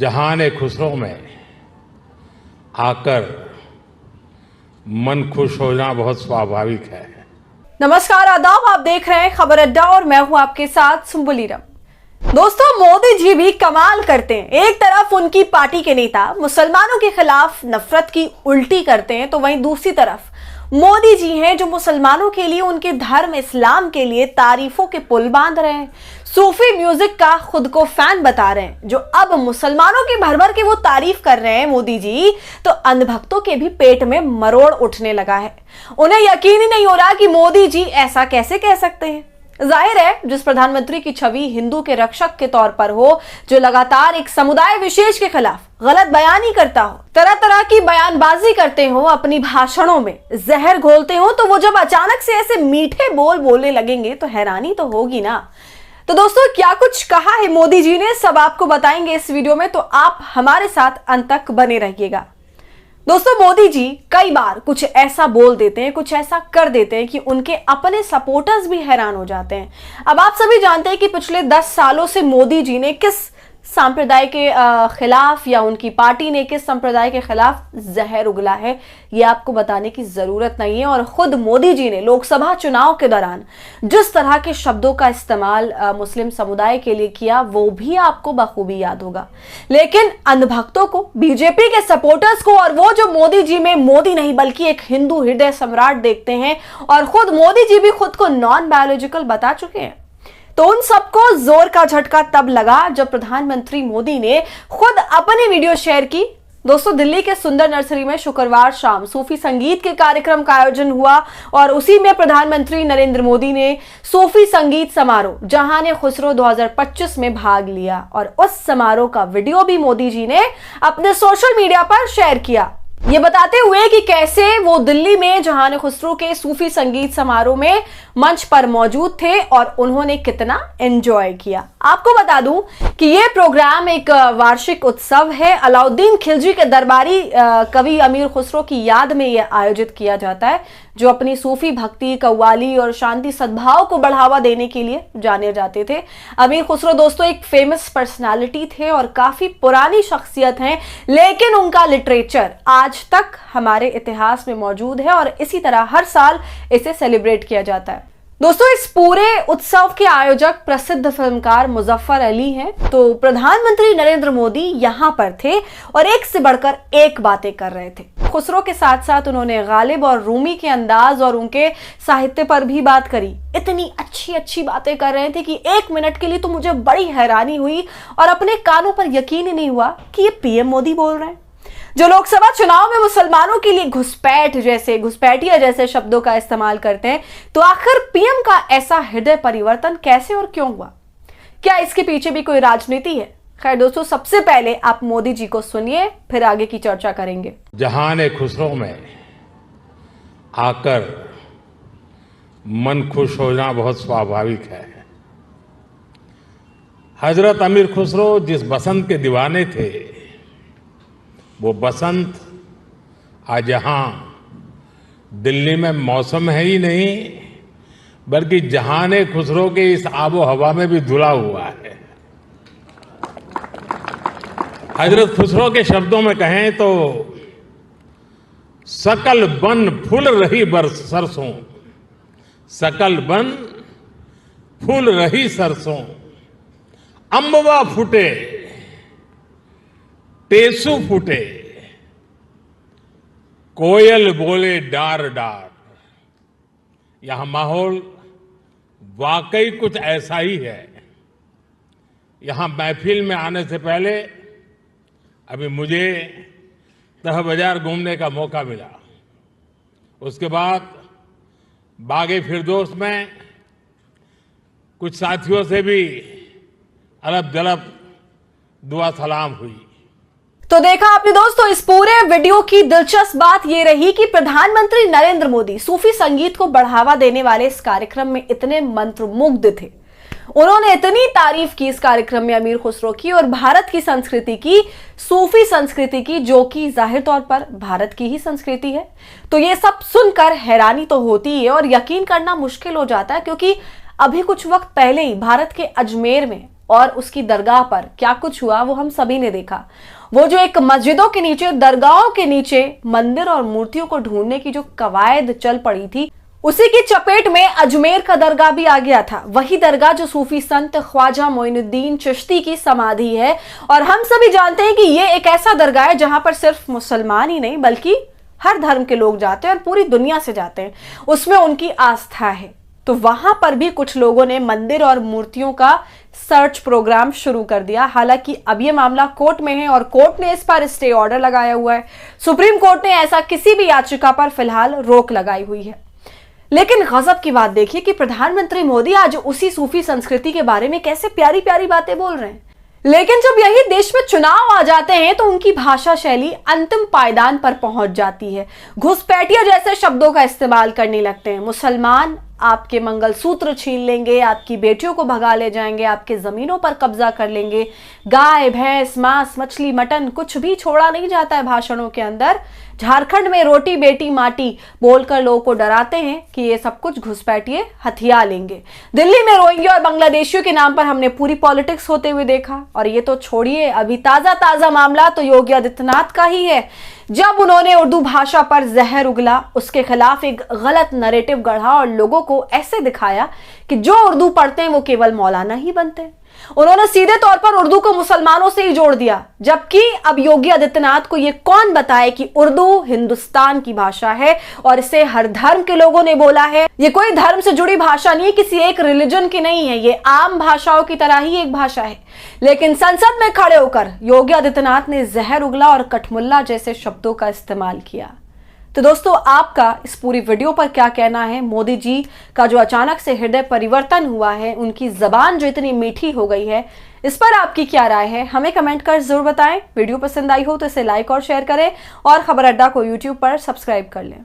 जहान खुसरो में आकर मन खुश होना बहुत स्वाभाविक है। नमस्कार, आदाब। आप देख रहे हैं खबर अड्डा और मैं हूं आपके साथ सुंबुलीरम। दोस्तों, मोदी जी भी कमाल करते हैं। एक तरफ उनकी पार्टी के नेता मुसलमानों के खिलाफ नफरत की उल्टी करते हैं, तो वहीं दूसरी तरफ मोदी जी हैं जो मुसलमानों के लिए, उनके धर्म इस्लाम के लिए तारीफों के पुल बांध रहे हैं। सूफी म्यूजिक का खुद को फैन बता रहे हैं, जो अब मुसलमानों की भर भर के वो तारीफ कर रहे हैं मोदी जी, तो अंधभक्तों के भी पेट में मरोड़ उठने लगा है। उन्हें यकीन ही नहीं हो रहा कि मोदी जी ऐसा कैसे कह सकते हैं। जाहिर है, जिस प्रधानमंत्री की छवि हिंदू के रक्षक के तौर पर हो, जो लगातार एक समुदाय विशेष के खिलाफ गलत बयानी करता हो, तरह तरह की बयानबाजी करते हो, अपनी भाषणों में जहर घोलते हो, तो वो जब अचानक से ऐसे मीठे बोल बोलने लगेंगे तो हैरानी तो होगी ना। तो दोस्तों, क्या कुछ कहा है मोदी जी ने, सब आपको बताएंगे इस वीडियो में, तो आप हमारे साथ अंत तक बने रहिएगा। दोस्तों, मोदी जी कई बार कुछ ऐसा बोल देते हैं, कुछ ऐसा कर देते हैं कि उनके अपने सपोर्टर्स भी हैरान हो जाते हैं। अब आप सभी जानते हैं कि पिछले 10 सालों से मोदी जी ने किस संप्रदाय के खिलाफ, या उनकी पार्टी ने किस संप्रदाय के खिलाफ जहर उगला है, ये आपको बताने की जरूरत नहीं है। और खुद मोदी जी ने लोकसभा चुनाव के दौरान जिस तरह के शब्दों का इस्तेमाल मुस्लिम समुदाय के लिए किया, वो भी आपको बखूबी याद होगा। लेकिन अंधभक्तों को, बीजेपी के सपोर्टर्स को, और वो जो मोदी जी में मोदी नहीं बल्कि एक हिंदू हृदय सम्राट देखते हैं, और खुद मोदी जी भी खुद को नॉन बायोलॉजिकल बता चुके हैं, तो उन सबको जोर का झटका तब लगा जब प्रधानमंत्री मोदी ने खुद अपनी वीडियो शेयर की। दोस्तों, दिल्ली के सुंदर नर्सरी में शुक्रवार शाम सूफी संगीत के कार्यक्रम का आयोजन हुआ, और उसी में प्रधानमंत्री नरेंद्र मोदी ने सूफी संगीत समारोह जहान खुसरो 2025 में भाग लिया, और उस समारोह का वीडियो भी मोदी जी ने अपने सोशल मीडिया पर शेयर किया, ये बताते हुए कि कैसे वो दिल्ली में जहान खुसरो के सूफी संगीत समारोह में मंच पर मौजूद थे और उन्होंने कितना एंजॉय किया। आपको बता दूं कि ये प्रोग्राम एक वार्षिक उत्सव है। अलाउद्दीन खिलजी के दरबारी कवि अमीर खुसरो की याद में यह आयोजित किया जाता है, जो अपनी सूफी भक्ति, कव्वाली और शांति सद्भाव को बढ़ावा देने के लिए जाने जाते थे। अमीर खुसरो दोस्तों एक फेमस पर्सनालिटी थे और काफी पुरानी शख्सियत हैं, लेकिन उनका लिटरेचर आज तक हमारे इतिहास में मौजूद है, और इसी तरह हर साल इसे सेलिब्रेट किया जाता है। दोस्तों, इस पूरे उत्सव के आयोजक प्रसिद्ध फिल्मकार मुजफ्फर अली हैं। तो प्रधानमंत्री नरेंद्र मोदी यहां पर थे और एक से बढ़कर एक बातें कर रहे थे। खुसरो के साथ साथ उन्होंने गालिब और रूमी के अंदाज और उनके साहित्य पर भी बात करी। इतनी अच्छी अच्छी बातें कर रहे थे कि 1 मिनट के लिए तो मुझे बड़ी हैरानी हुई और अपने कानों पर यकीन ही नहीं हुआ कि ये पीएम मोदी बोल रहे हैं, जो लोकसभा चुनाव में मुसलमानों के लिए घुसपैठिया जैसे शब्दों का इस्तेमाल करते हैं। तो आखिर पीएम का ऐसा हृदय परिवर्तन कैसे और क्यों हुआ? क्या इसके पीछे भी कोई राजनीति है? खैर दोस्तों, सबसे पहले आप मोदी जी को सुनिए, फिर आगे की चर्चा करेंगे। जहान खुसरो में आकर मन खुश होना बहुत स्वाभाविक है। हजरत अमीर खुसरो जिस बसंत के दीवाने थे, वो बसंत आज यहां दिल्ली में मौसम है ही नहीं, बल्कि जहान खुसरो के इस आबो हवा में भी धुला हुआ है। हजरत खुसरो के शब्दों में कहें तो सकल बन फूल रही बरस सरसों, सकल बन फूल रही सरसों, अम्बवा फूटे टेसू फूटे, कोयल बोले डार डार। यहां माहौल वाकई कुछ ऐसा ही है। यहां महफिल में आने से पहले अभी मुझे तह बाजार घूमने का मौका मिला। उसके बाद बागे फिरदौस में कुछ साथियों से भी अलब जलब दुआ सलाम हुई। तो देखा आपने दोस्तों, इस पूरे वीडियो की दिलचस्प बात यह रही कि प्रधानमंत्री नरेंद्र मोदी सूफी संगीत को बढ़ावा देने वाले इस कार्यक्रम में इतने मंत्रमुग्ध थे। उन्होंने इतनी तारीफ की इस कार्यक्रम में अमीर खुसरो की और भारत की संस्कृति की, सूफी संस्कृति की, जो कि जाहिर तौर पर भारत की ही संस्कृति है। तो ये सब सुनकर हैरानी तो होती है और यकीन करना मुश्किल हो जाता है, क्योंकि अभी कुछ वक्त पहले ही भारत के अजमेर में और उसकी दरगाह पर क्या कुछ हुआ वो हम सभी ने देखा। वो जो एक मस्जिदों के नीचे, दरगाहों के नीचे मंदिर और मूर्तियों को ढूंढने की जो कवायद चल पड़ी थी, उसी की चपेट में अजमेर का दरगाह भी आ गया था। वही दरगाह जो सूफी संत ख्वाजा मोइनुद्दीन चिश्ती की समाधि है। और हम सभी जानते हैं कि ये एक ऐसा दरगाह है जहां पर सिर्फ मुसलमान ही नहीं बल्कि हर धर्म के लोग जाते हैं और पूरी दुनिया से जाते हैं, उसमें उनकी आस्था है। तो वहां पर भी कुछ लोगों ने मंदिर और मूर्तियों का सर्च प्रोग्राम शुरू कर दिया। हालांकि अब यह मामला कोर्ट में है और कोर्ट ने इस पर स्टे ऑर्डर लगाया हुआ है। सुप्रीम कोर्ट ने ऐसा किसी भी याचिका पर फिलहाल रोक लगाई हुई है। लेकिन गजब की बात देखिए कि प्रधानमंत्री मोदी आज उसी सूफी संस्कृति के बारे में कैसे प्यारी प्यारी बातें बोल रहे हैं। लेकिन जब यही देश में चुनाव आ जाते हैं तो उनकी भाषा शैली अंतिम पायदान पर पहुंच जाती है। घुसपैठिया जैसे शब्दों का इस्तेमाल करने लगते हैं। मुसलमान आपके मंगलसूत्र छीन लेंगे, आपकी बेटियों को भगा ले जाएंगे, आपके जमीनों पर कब्जा कर लेंगे। गाय, भैंस, मांस, मछली, मटन कुछ भी छोड़ा नहीं जाता है भाषणों के अंदर। झारखंड में रोटी बेटी माटी बोलकर लोगों को डराते हैं कि ये सब कुछ घुसपैठिए हथिया लेंगे। दिल्ली में रोहिंग्या और बांग्लादेशियों के नाम पर हमने पूरी पॉलिटिक्स होते हुए देखा। और ये तो छोड़िए, अभी ताजा मामला तो योगी आदित्यनाथ का ही है, जब उन्होंने उर्दू भाषा पर जहर उगला, उसके खिलाफ एक गलत नैरेटिव गढ़ा और लोगों को ऐसे दिखाया कि जो उर्दू पढ़ते हैं वो केवल मौलाना ही बनते हैं। उन्होंने सीधे तौर पर उर्दू को मुसलमानों से ही जोड़ दिया, जबकि अब योगी आदित्यनाथ को यह कौन बताए कि उर्दू हिंदुस्तान की भाषा है और इसे हर धर्म के लोगों ने बोला है। ये कोई धर्म से जुड़ी भाषा नहीं है, किसी एक रिलीजन की नहीं है, ये आम भाषाओं की तरह ही एक भाषा है। लेकिन संसद में खड़े होकर योगी आदित्यनाथ ने जहर उगला और कठमुल्ला जैसे शब्दों का इस्तेमाल किया। तो दोस्तों, आपका इस पूरी वीडियो पर क्या कहना है? मोदी जी का जो अचानक से हृदय परिवर्तन हुआ है, उनकी जबान जो इतनी मीठी हो गई है, इस पर आपकी क्या राय है? हमें कमेंट कर जरूर बताएं। वीडियो पसंद आई हो तो इसे लाइक और शेयर करें और खबर अड्डा को यूट्यूब पर सब्सक्राइब कर लें।